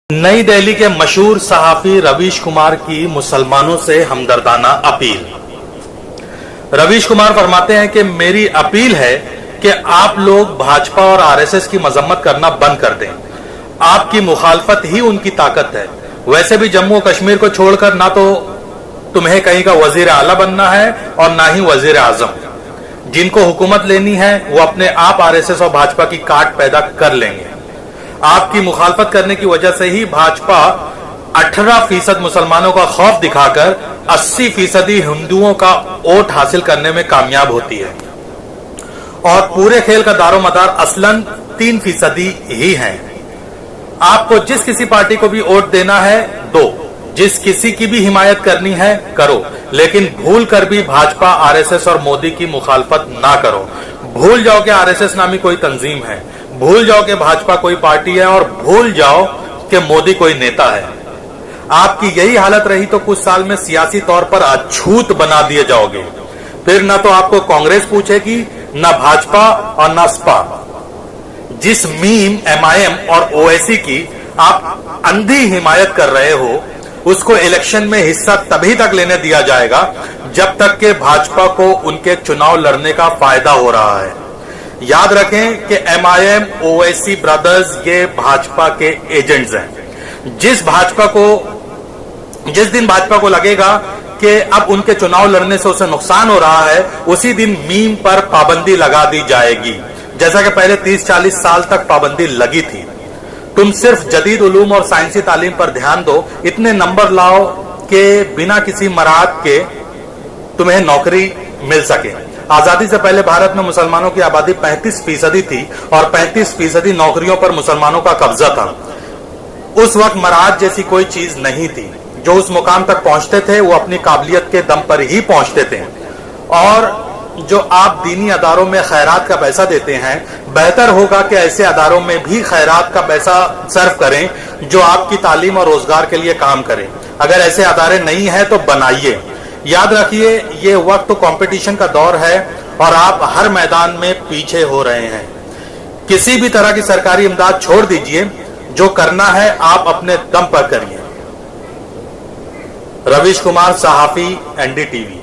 नई दिल्ली के मशहूर सहाफी रवीश कुमार की मुसलमानों से हमदर्दाना अपील। रवीश कुमार फरमाते हैं कि मेरी अपील है कि आप लोग भाजपा और आरएसएस की मजम्मत करना बंद कर दें। आपकी मुखालफत ही उनकी ताकत है। वैसे भी जम्मू कश्मीर को छोड़कर ना तो तुम्हें कहीं का वजीर आला बनना है और ना ही वजीर आजम। जिनको हुकूमत लेनी है वो अपने आप आरएसएस और भाजपा की काट पैदा कर लेंगे। आपकी मुखालफत करने की वजह से ही भाजपा 18% मुसलमानों का खौफ दिखाकर 80% हिंदुओं का वोट हासिल करने में कामयाब होती है और पूरे खेल का दारोमदार असलन 3% ही है। आपको जिस किसी पार्टी को भी वोट देना है दो, जिस किसी की भी हिमायत करनी है करो, लेकिन भूल कर भी भाजपा, आरएसएस और मोदी की मुखालफत ना करो। भूल जाओ कि आरएसएस नामी कोई तंजीम है, भूल जाओ कि भाजपा कोई पार्टी है और भूल जाओ कि मोदी कोई नेता है। आपकी यही हालत रही तो कुछ साल में सियासी तौर पर अछूत बना दिए जाओगे। फिर ना तो आपको कांग्रेस पूछेगी, ना भाजपा और ना सपा। जिस मीम, एमआईएम और ओवैसी की आप अंधी हिमायत कर रहे हो, उसको इलेक्शन में हिस्सा तभी तक लेने दिया जाएगा जब तक कि भाजपा को उनके चुनाव लड़ने का फायदा हो रहा है। याद रखें कि एमआईएम, ओवैसी ब्रदर्स ये भाजपा के एजेंट्स हैं। जिस दिन भाजपा को लगेगा कि अब उनके चुनाव लड़ने से उसे नुकसान हो रहा है, उसी दिन मीम पर पाबंदी लगा दी जाएगी, जैसा कि पहले 30-40 साल तक पाबंदी लगी थी। तुम सिर्फ जदीद उलूम और साइंसी तालीम पर ध्यान दो, इतने नंबर लाओ कि बिना किसी मराहत के तुम्हें नौकरी मिल सके। आजादी से पहले भारत में मुसलमानों की आबादी 35% थी और 35% नौकरियों पर मुसलमानों का कब्जा था। उस वक्त मराहत जैसी कोई चीज नहीं थी। जो उस मुकाम तक पहुंचते थे वो अपनी काबिलियत के दम पर ही पहुंचते थे। और जो आप दीनी अदारों में खैरात का पैसा देते हैं, बेहतर होगा कि ऐसे अदारों में भी खैरात का पैसा सर्व करें जो आपकी तालीम और रोजगार के लिए काम करें। अगर ऐसे अदारे नहीं है तो बनाइए। याद रखिए, ये वक्त तो कंपटीशन का दौर है और आप हर मैदान में पीछे हो रहे हैं। किसी भी तरह की सरकारी इमदाद छोड़ दीजिए। जो करना है आप अपने दम पर करिए। रवीश कुमार, सहाफी, एनडीटीवी।